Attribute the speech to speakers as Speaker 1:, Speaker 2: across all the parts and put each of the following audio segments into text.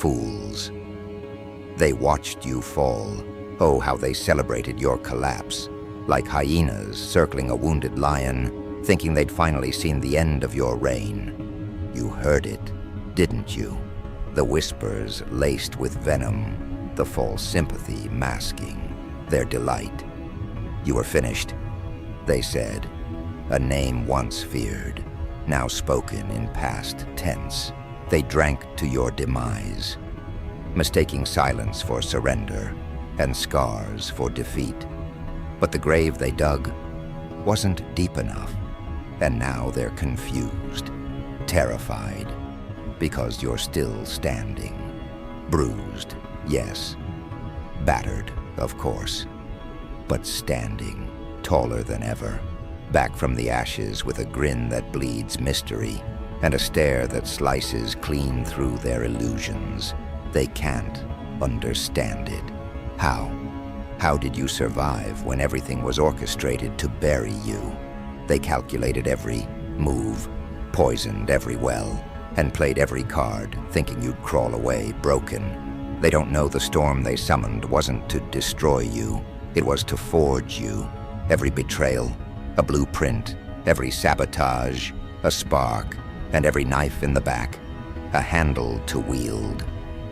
Speaker 1: Fools. They watched you fall. Oh, how they celebrated your collapse. Like hyenas circling a wounded lion, thinking they'd finally seen the end of your reign. You heard it, didn't you? The whispers laced with venom, the false sympathy masking their delight. You were finished, they said. A name once feared, now spoken in past tense. They drank to your demise, mistaking silence for surrender and scars for defeat. But the grave they dug wasn't deep enough, and now they're confused, terrified, because you're still standing. Bruised, yes. Battered, of course, but standing, taller than ever. Back from the ashes with a grin that bleeds mystery and a stare that slices clean through their illusions. They can't understand it. How? How did you survive when everything was orchestrated to bury you? They calculated every move, poisoned every well, and played every card, thinking you'd crawl away broken. They don't know the storm they summoned wasn't to destroy you, it was to forge you. Every betrayal, a blueprint, every sabotage, a spark, and every knife in the back, a handle to wield.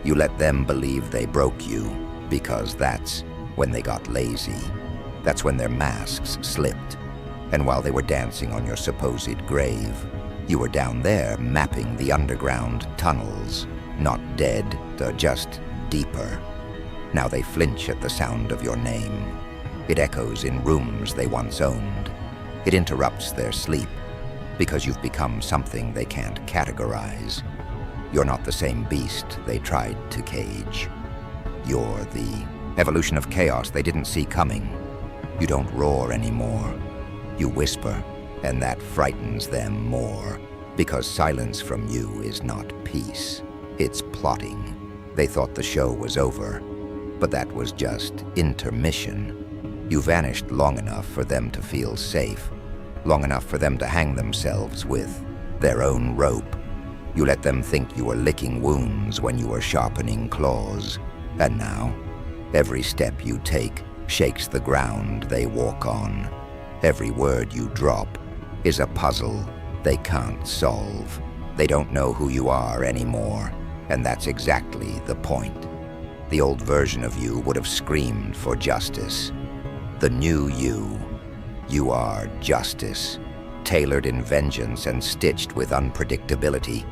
Speaker 1: You let them believe they broke you, because that's when they got lazy. That's when their masks slipped. And while they were dancing on your supposed grave, you were down there mapping the underground tunnels, not dead, just deeper. Now they flinch at the sound of your name. It echoes in rooms they once owned. It interrupts their sleep, because you've become something they can't categorize. You're not the same beast they tried to cage. You're the evolution of chaos they didn't see coming. You don't roar anymore. You whisper, and that frightens them more, because silence from you is not peace. It's plotting. They thought the show was over, but that was just intermission. You vanished long enough for them to feel safe, long enough for them to hang themselves with their own rope. You let them think you were licking wounds when you were sharpening claws. And now, every step you take shakes the ground they walk on. Every word you drop is a puzzle they can't solve. They don't know who you are anymore, and that's exactly the point. The old version of you would have screamed for justice. The new you are justice, tailored in vengeance and stitched with unpredictability.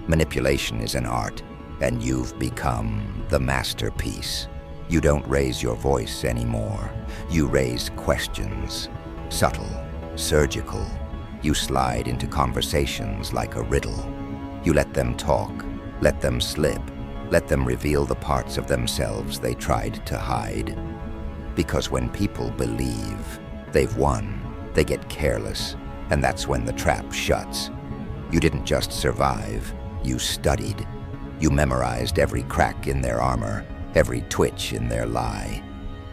Speaker 1: Manipulation is an art, and you've become the masterpiece. You don't raise your voice anymore. You raise questions. Subtle, surgical. You slide into conversations like a riddle. You let them talk, let them slip, let them reveal the parts of themselves they tried to hide. Because when people believe they've won, they get careless, and that's when the trap shuts. You didn't just survive, you studied. You memorized every crack in their armor, every twitch in their lie.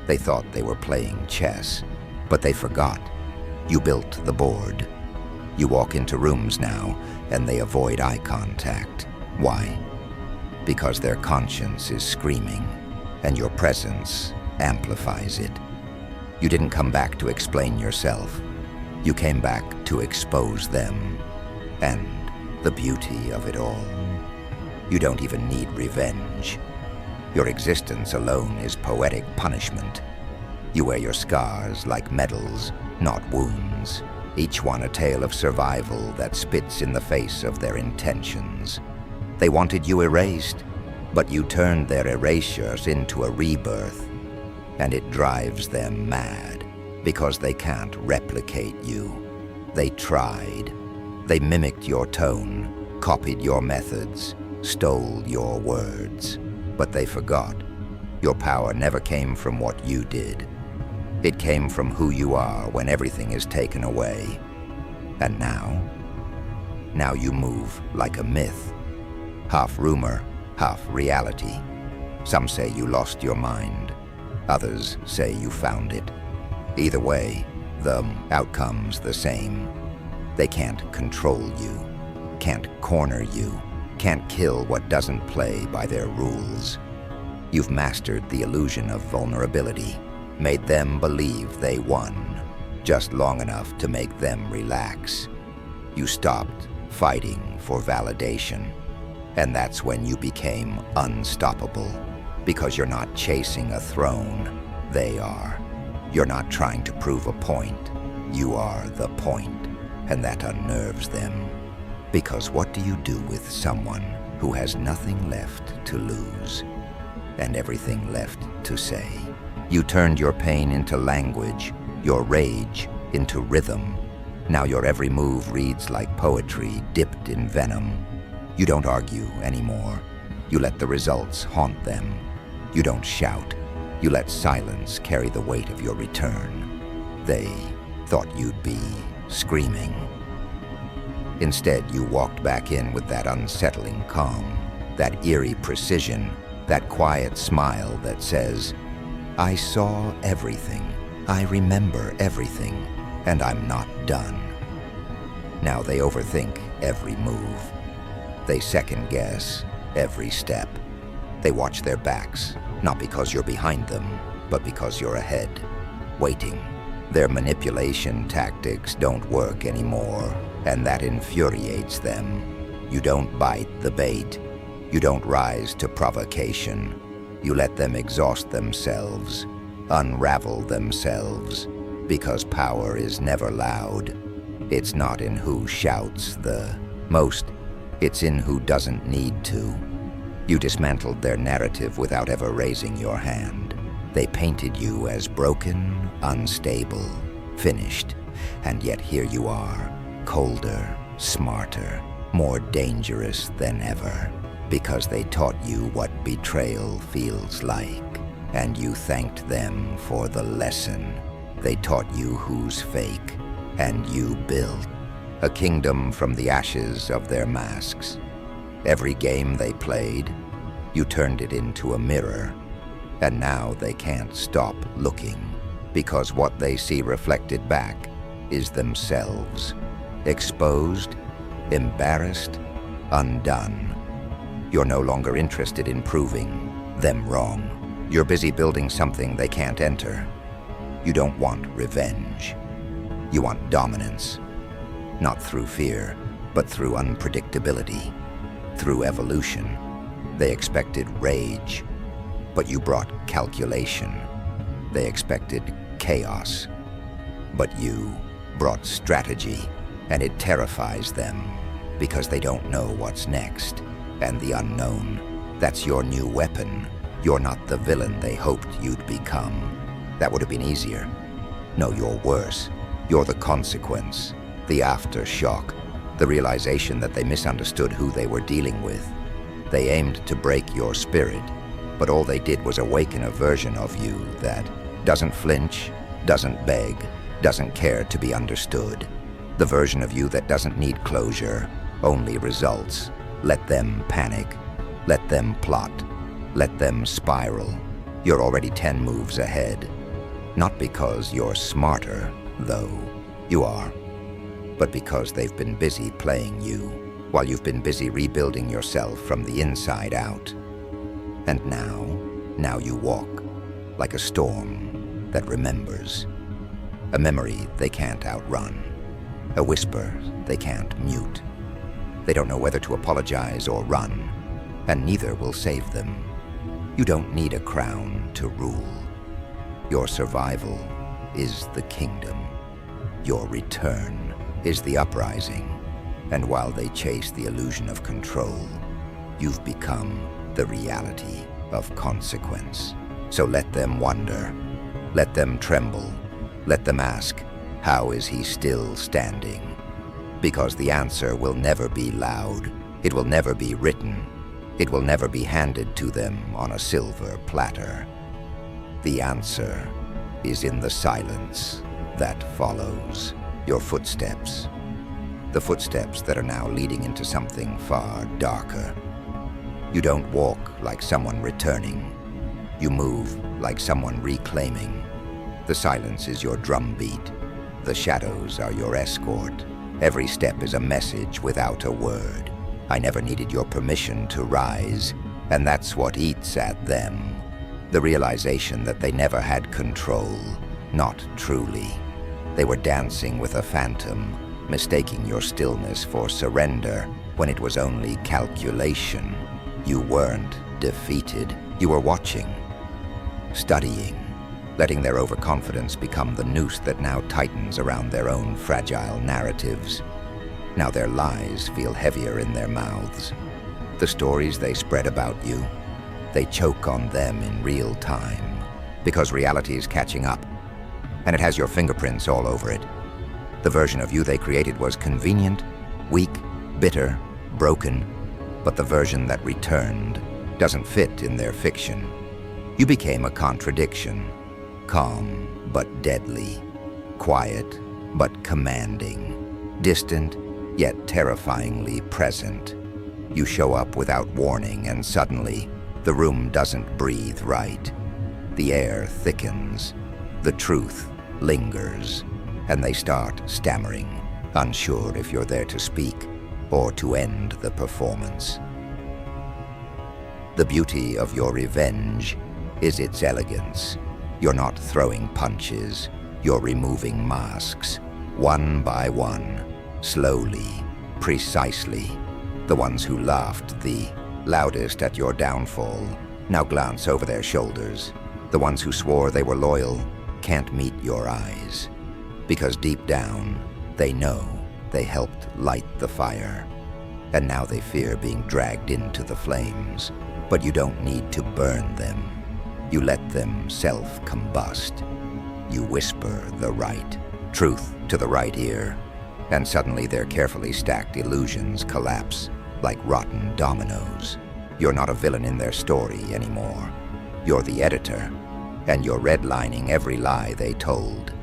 Speaker 1: They thought they were playing chess, but they forgot. You built the board. You walk into rooms now, and they avoid eye contact. Why? Because their conscience is screaming, and your presence amplifies it. You didn't come back to explain yourself. You came back to expose them, and the beauty of it all. You don't even need revenge. Your existence alone is poetic punishment. You wear your scars like medals, not wounds, each one a tale of survival that spits in the face of their intentions. They wanted you erased, but you turned their erasures into a rebirth, and it drives them mad because they can't replicate you. They tried. They mimicked your tone, copied your methods, stole your words, but they forgot. Your power never came from what you did. It came from who you are when everything is taken away. And now you move like a myth, half rumor, half reality. Some say you lost your mind. Others say you found it. Either way, the outcome's the same. They can't control you, can't corner you, can't kill what doesn't play by their rules. You've mastered the illusion of vulnerability, made them believe they won, just long enough to make them relax. You stopped fighting for validation, and that's when you became unstoppable, because you're not chasing a throne, they are. You're not trying to prove a point, you are the point, and that unnerves them. Because what do you do with someone who has nothing left to lose and everything left to say? You turned your pain into language, your rage into rhythm. Now your every move reads like poetry dipped in venom. You don't argue anymore. You let the results haunt them. You don't shout. You let silence carry the weight of your return. They thought you'd be screaming. Instead, you walked back in with that unsettling calm, that eerie precision, that quiet smile that says, I saw everything, I remember everything, and I'm not done. Now they overthink every move. They second guess every step. They watch their backs, not because you're behind them, but because you're ahead, waiting. Their manipulation tactics don't work anymore, and that infuriates them. You don't bite the bait. You don't rise to provocation. You let them exhaust themselves, unravel themselves, because power is never loud. It's not in who shouts the most, it's in who doesn't need to. You dismantled their narrative without ever raising your hand. They painted you as broken, unstable, finished, and yet here you are, colder, smarter, more dangerous than ever, because they taught you what betrayal feels like, and you thanked them for the lesson. They taught you who's fake, and you built a kingdom from the ashes of their masks. Every game they played, you turned it into a mirror, and now they can't stop looking, because what they see reflected back is themselves, exposed, embarrassed, undone. You're no longer interested in proving them wrong. You're busy building something they can't enter. You don't want revenge. You want dominance, not through fear, but through unpredictability, through evolution. They expected rage, but you brought calculation. They expected chaos, but you brought strategy, and it terrifies them because they don't know what's next, and the unknown, that's your new weapon. You're not the villain they hoped you'd become. That would have been easier. No, you're worse. You're the consequence, the aftershock, the realization that they misunderstood who they were dealing with. They aimed to break your spirit, but all they did was awaken a version of you that doesn't flinch, doesn't beg, doesn't care to be understood. The version of you that doesn't need closure, only results. Let them panic. Let them plot. Let them spiral. You're already 10 moves ahead. Not because you're smarter, though you are, but because they've been busy playing you, while you've been busy rebuilding yourself from the inside out. And now you walk like a storm that remembers. A memory they can't outrun. A whisper they can't mute. They don't know whether to apologize or run, and neither will save them. You don't need a crown to rule. Your survival is the kingdom. Your return is the uprising. And while they chase the illusion of control, you've become the reality of consequence. So let them wonder, let them tremble, let them ask, how is he still standing? Because the answer will never be loud, it will never be written, it will never be handed to them on a silver platter. The answer is in the silence that follows your footsteps. The footsteps that are now leading into something far darker. You don't walk like someone returning. You move like someone reclaiming. The silence is your drumbeat. The shadows are your escort. Every step is a message without a word. I never needed your permission to rise, and that's what eats at them. The realization that they never had control, not truly. They were dancing with a phantom, mistaking your stillness for surrender when it was only calculation. You weren't defeated. You were watching, studying, letting their overconfidence become the noose that now tightens around their own fragile narratives. Now their lies feel heavier in their mouths. The stories they spread about you, they choke on them in real time, because reality is catching up, and it has your fingerprints all over it. The version of you they created was convenient, weak, bitter, broken, but the version that returned doesn't fit in their fiction. You became a contradiction, calm but deadly, quiet but commanding, distant yet terrifyingly present. You show up without warning, and suddenly the room doesn't breathe right. The air thickens, the truth lingers, and they start stammering, unsure if you're there to speak or to end the performance. The beauty of your revenge is its elegance. You're not throwing punches, you're removing masks, one by one, slowly, precisely. The ones who laughed the loudest at your downfall now glance over their shoulders. The ones who swore they were loyal can't meet your eyes, because deep down, they know they helped light the fire, and now they fear being dragged into the flames. But you don't need to burn them. You let them self-combust. You whisper the right truth to the right ear, and suddenly their carefully stacked illusions collapse like rotten dominoes. You're not a villain in their story anymore. You're the editor, and you're redlining every lie they told.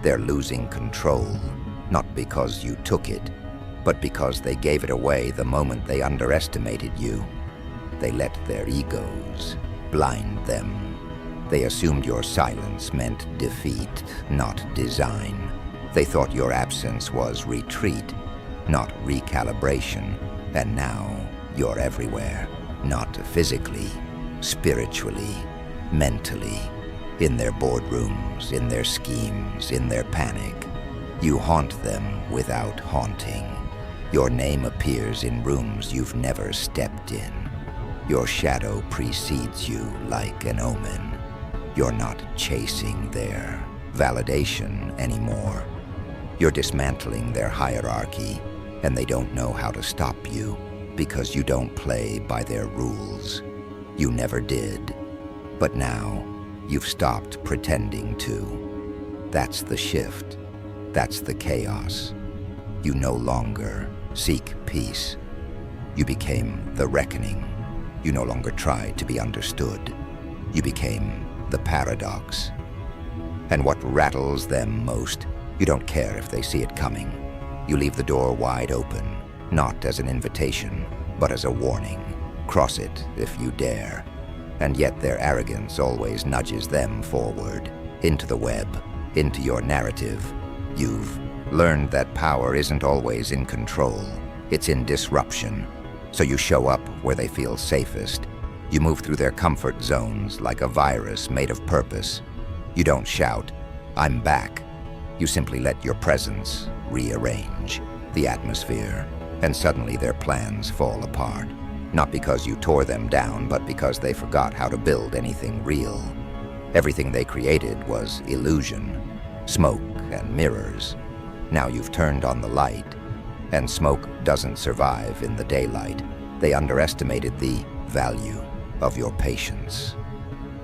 Speaker 1: They're losing control, not because you took it, but because they gave it away the moment they underestimated you. They let their egos blind them. They assumed your silence meant defeat, not design. They thought your absence was retreat, not recalibration. And now you're everywhere, not physically, spiritually, mentally, in their boardrooms, in their schemes, in their panic. You haunt them without haunting. Your name appears in rooms you've never stepped in. Your shadow precedes you like an omen. You're not chasing their validation anymore. You're dismantling their hierarchy, and they don't know how to stop you because you don't play by their rules. You never did, but now you've stopped pretending to. That's the shift. That's the chaos. You no longer seek peace. You became the reckoning. You no longer tried to be understood. You became the paradox. And what rattles them most, you don't care if they see it coming. You leave the door wide open, not as an invitation, but as a warning. Cross it if you dare. And yet their arrogance always nudges them forward, into the web, into your narrative. You've learned that power isn't always in control. It's in disruption. So you show up where they feel safest. You move through their comfort zones like a virus made of purpose. You don't shout, "I'm back." You simply let your presence rearrange the atmosphere, and suddenly their plans fall apart. Not because you tore them down, but because they forgot how to build anything real. Everything they created was illusion, smoke and mirrors. Now you've turned on the light, and smoke doesn't survive in the daylight. They underestimated the value of your patience.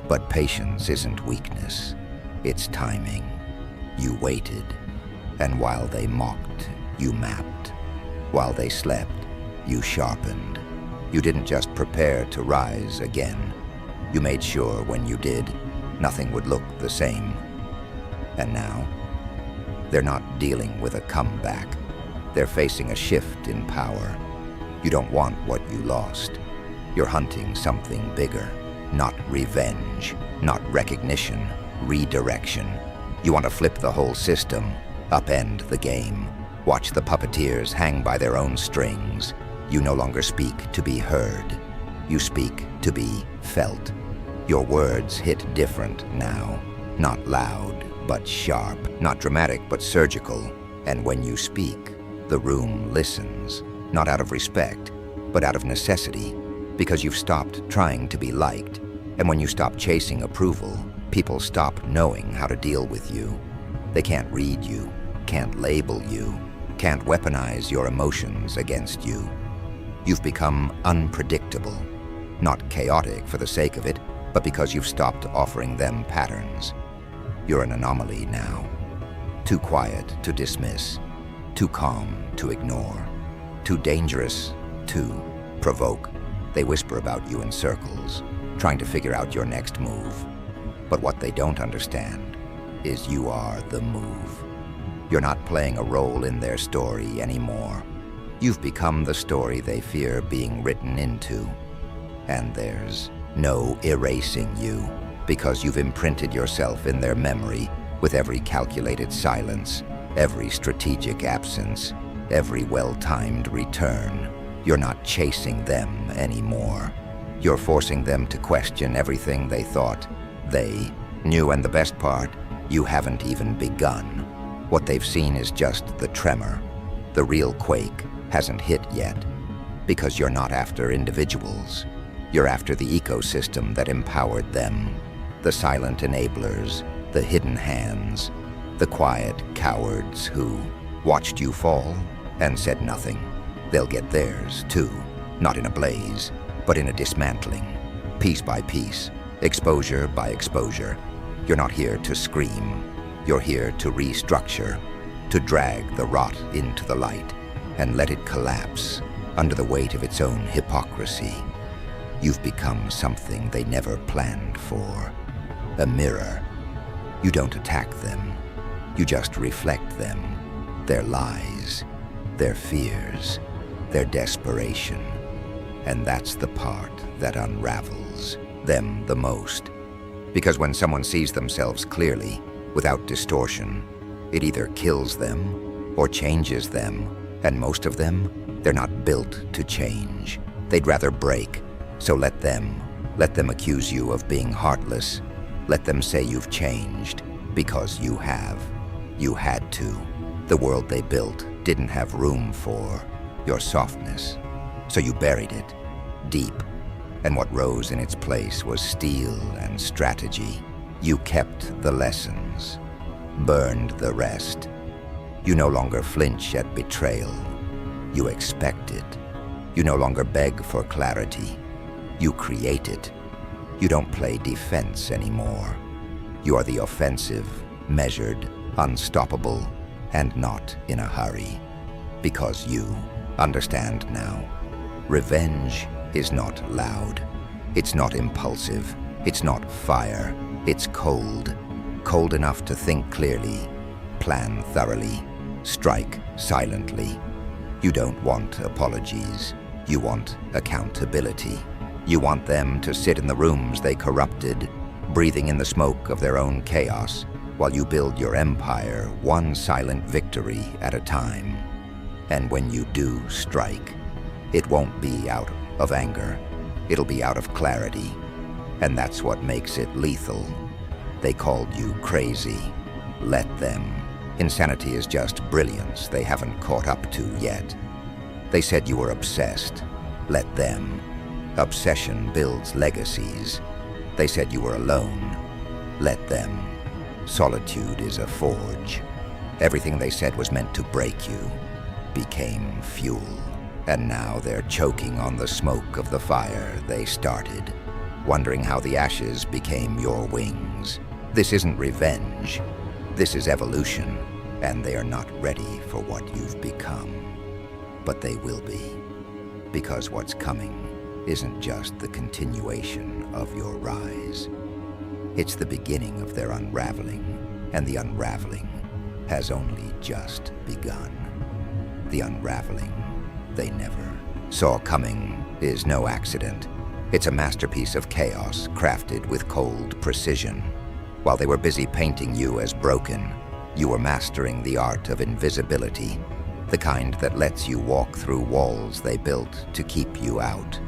Speaker 1: But patience isn't weakness, it's timing. You waited, and while they mocked, you mapped. While they slept, you sharpened. You didn't just prepare to rise again. You made sure when you did, nothing would look the same. And now, they're not dealing with a comeback. They're facing a shift in power. You don't want what you lost. You're hunting something bigger. Not revenge, not recognition, redirection. You want to flip the whole system, upend the game, watch the puppeteers hang by their own strings, You no longer speak to be heard. You speak to be felt. Your words hit different now. Not loud, but sharp. Not dramatic, but surgical. And when you speak, the room listens. Not out of respect, but out of necessity. Because you've stopped trying to be liked. And when you stop chasing approval, people stop knowing how to deal with you. They can't read you, can't label you, can't weaponize your emotions against you. You've become unpredictable. Not chaotic for the sake of it, but because you've stopped offering them patterns. You're an anomaly now. Too quiet to dismiss, too calm to ignore, too dangerous to provoke. They whisper about you in circles, trying to figure out your next move. But what they don't understand is you are the move. You're not playing a role in their story anymore. You've become the story they fear being written into. And there's no erasing you, because you've imprinted yourself in their memory with every calculated silence, every strategic absence, every well-timed return. You're not chasing them anymore. You're forcing them to question everything they thought they knew, and the best part, you haven't even begun. What they've seen is just the tremor. The real quake hasn't hit yet, because you're not after individuals. You're after the ecosystem that empowered them, the silent enablers, the hidden hands, the quiet cowards who watched you fall and said nothing. They'll get theirs too, not in a blaze, but in a dismantling, piece by piece, exposure by exposure. You're not here to scream. You're here to restructure, to drag the rot into the light and let it collapse under the weight of its own hypocrisy. You've become something they never planned for, a mirror. You don't attack them, you just reflect them, their lies, their fears, their desperation. And that's the part that unravels them the most. Because when someone sees themselves clearly, without distortion, it either kills them or changes them. And most of them, they're not built to change. They'd rather break. So let them accuse you of being heartless. Let them say you've changed, because you have. You had to. The world they built didn't have room for your softness. So you buried it, deep. And what rose in its place was steel and strategy. You kept the lessons, burned the rest. You no longer flinch at betrayal. You expect it. You no longer beg for clarity. You create it. You don't play defense anymore. You are the offensive, measured, unstoppable, and not in a hurry. Because you understand now. Revenge is not loud. It's not impulsive. It's not fire. It's cold. Cold enough to think clearly, plan thoroughly, strike silently. You don't want apologies. You want accountability. You want them to sit in the rooms they corrupted, breathing in the smoke of their own chaos, while you build your empire one silent victory at a time. And when you do strike, it won't be out of anger. It'll be out of clarity. And that's what makes it lethal. They called you crazy. Let them. Insanity is just brilliance they haven't caught up to yet. They said you were obsessed. Let them. Obsession builds legacies. They said you were alone. Let them. Solitude is a forge. Everything they said was meant to break you became fuel. And now they're choking on the smoke of the fire they started, wondering how the ashes became your wings. This isn't revenge. This is evolution, and they are not ready for what you've become. But they will be, because what's coming isn't just the continuation of your rise. It's the beginning of their unraveling, and the unraveling has only just begun. The unraveling they never saw coming is no accident. It's a masterpiece of chaos crafted with cold precision. While they were busy painting you as broken, you were mastering the art of invisibility. the kind that lets you walk through walls they built to keep you out.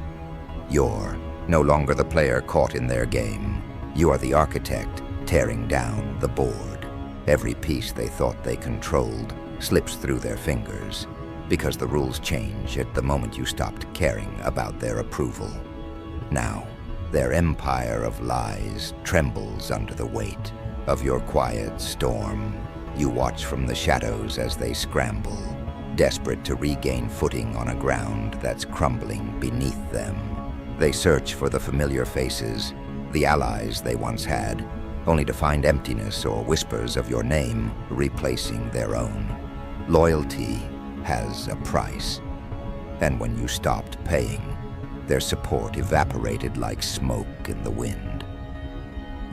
Speaker 1: You're no longer the player caught in their game. You are the architect tearing down the board. Every piece they thought they controlled slips through their fingers because the rules change at the moment you stopped caring about their approval. Now, their empire of lies trembles under the weight of your quiet storm. You watch from the shadows as they scramble, desperate to regain footing on a ground that's crumbling beneath them. They search for the familiar faces, the allies they once had, only to find emptiness or whispers of your name replacing their own. Loyalty has a price, and when you stopped paying, their support evaporated like smoke in the wind.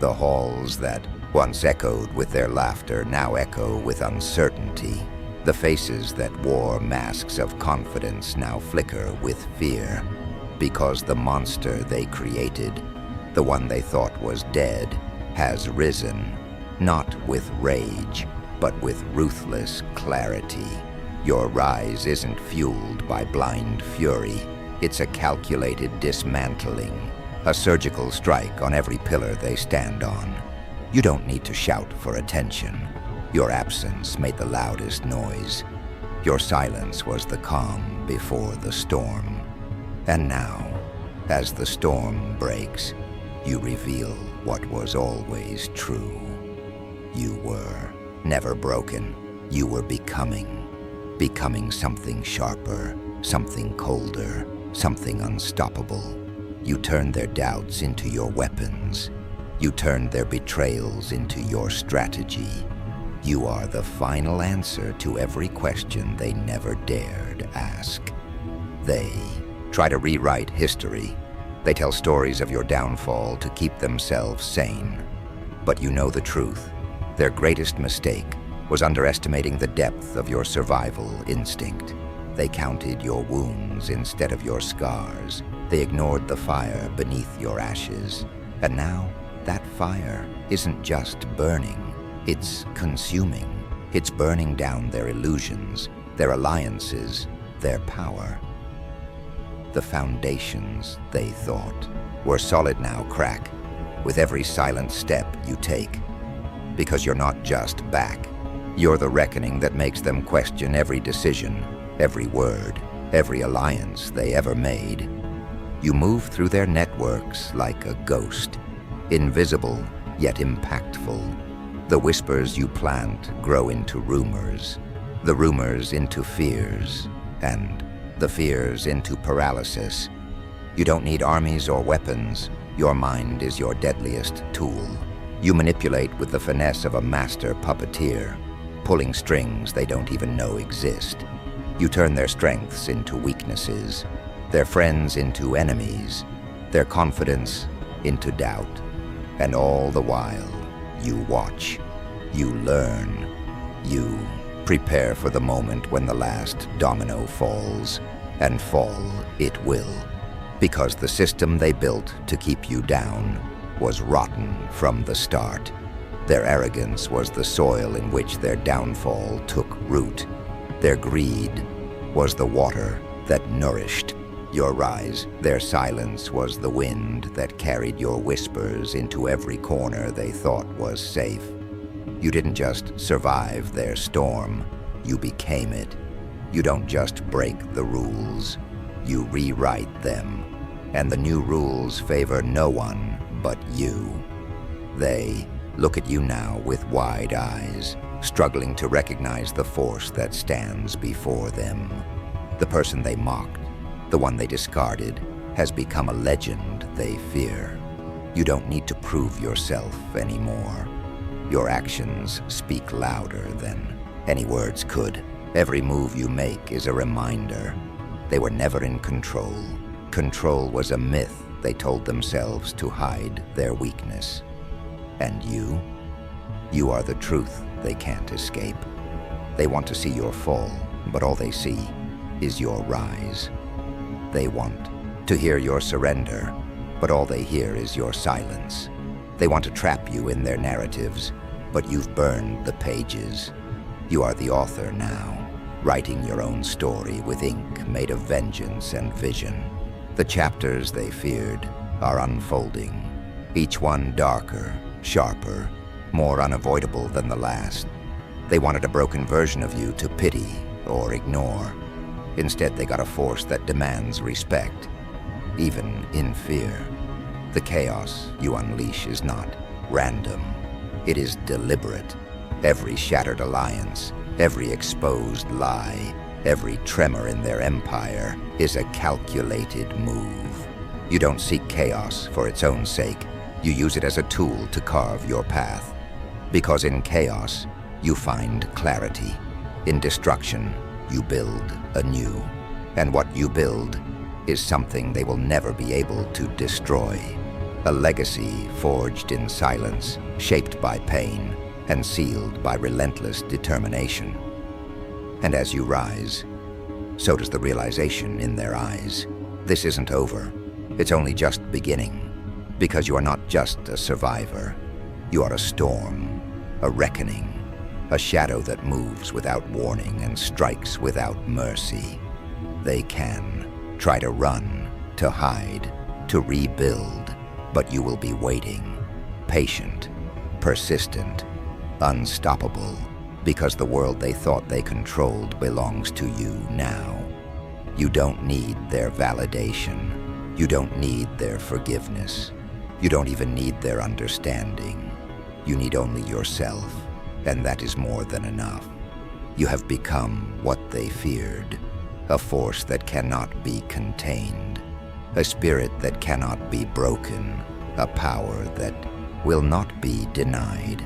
Speaker 1: The halls that once echoed with their laughter now echo with uncertainty. The faces that wore masks of confidence now flicker with fear, because the monster they created, the one they thought was dead, has risen, not with rage, but with ruthless clarity. Your rise isn't fueled by blind fury. It's a calculated dismantling, a surgical strike on every pillar they stand on. You don't need to shout for attention. Your absence made the loudest noise. Your silence was the calm before the storm. And now, as the storm breaks, you reveal what was always true. You were never broken. You were becoming something sharper, something colder, something unstoppable. You turned their doubts into your weapons. You turned their betrayals into your strategy. You are the final answer to every question they never dared ask. They try to rewrite history. They tell stories of your downfall to keep themselves sane. But you know the truth. Their greatest mistake was underestimating the depth of your survival instinct. They counted your wounds instead of your scars. They ignored the fire beneath your ashes. And now, that fire isn't just burning, it's consuming. It's burning down their illusions, their alliances, their power. The foundations, they thought, were solid now crack with every silent step you take. Because you're not just back. You're the reckoning that makes them question every decision, every word, every alliance they ever made. You move through their networks like a ghost, invisible yet impactful. The whispers you plant grow into rumors, the rumors into fears, and the fears into paralysis. You don't need armies or weapons. Your mind is your deadliest tool. You manipulate with the finesse of a master puppeteer, pulling strings they don't even know exist. You turn their strengths into weaknesses, their friends into enemies, their confidence into doubt. And all the while, you watch, you learn, you prepare for the moment when the last domino falls, and fall it will, because the system they built to keep you down was rotten from the start. Their arrogance was the soil in which their downfall took root. Their greed was the water that nourished your rise. Their silence was the wind that carried your whispers into every corner they thought was safe. You didn't just survive their storm, you became it. You don't just break the rules, you rewrite them. And the new rules favor no one but you. They look at you now with wide eyes, struggling to recognize the force that stands before them. The person they mocked, the one they discarded, has become a legend they fear. You don't need to prove yourself anymore. Your actions speak louder than any words could. Every move you make is a reminder. They were never in control. Control was a myth they told themselves to hide their weakness. And you are the truth they can't escape. They want to see your fall, but all they see is your rise. They want to hear your surrender, but all they hear is your silence. They want to trap you in their narratives, but you've burned the pages. You are the author now, writing your own story with ink made of vengeance and vision. The chapters they feared are unfolding, each one darker, sharper, more unavoidable than the last. They wanted a broken version of you to pity or ignore. Instead, they got a force that demands respect, even in fear. The chaos you unleash is not random. It is deliberate. Every shattered alliance, every exposed lie, every tremor in their empire is a calculated move. You don't seek chaos for its own sake. You use it as a tool to carve your path. Because in chaos, you find clarity. In destruction, you build anew. And what you build is something they will never be able to destroy. A legacy forged in silence, shaped by pain, and sealed by relentless determination. And as you rise, so does the realization in their eyes. This isn't over. It's only just beginning. Because you are not just a survivor. You are a storm, a reckoning, a shadow that moves without warning and strikes without mercy. They can try to run, to hide, to rebuild, but you will be waiting, patient, persistent, unstoppable, because the world they thought they controlled belongs to you now. You don't need their validation. You don't need their forgiveness. You don't even need their understanding. You need only yourself, and that is more than enough. You have become what they feared, a force that cannot be contained, a spirit that cannot be broken, a power that will not be denied.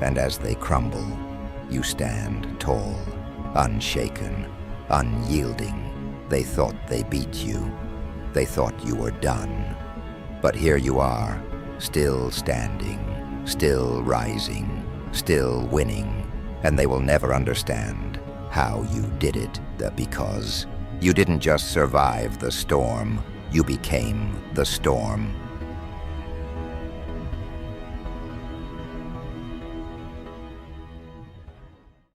Speaker 1: And as they crumble, you stand tall, unshaken, unyielding. They thought they beat you. They thought you were done. But here you are, still standing, still rising, still winning, and they will never understand how you did it, because you didn't just survive the storm, you became the storm.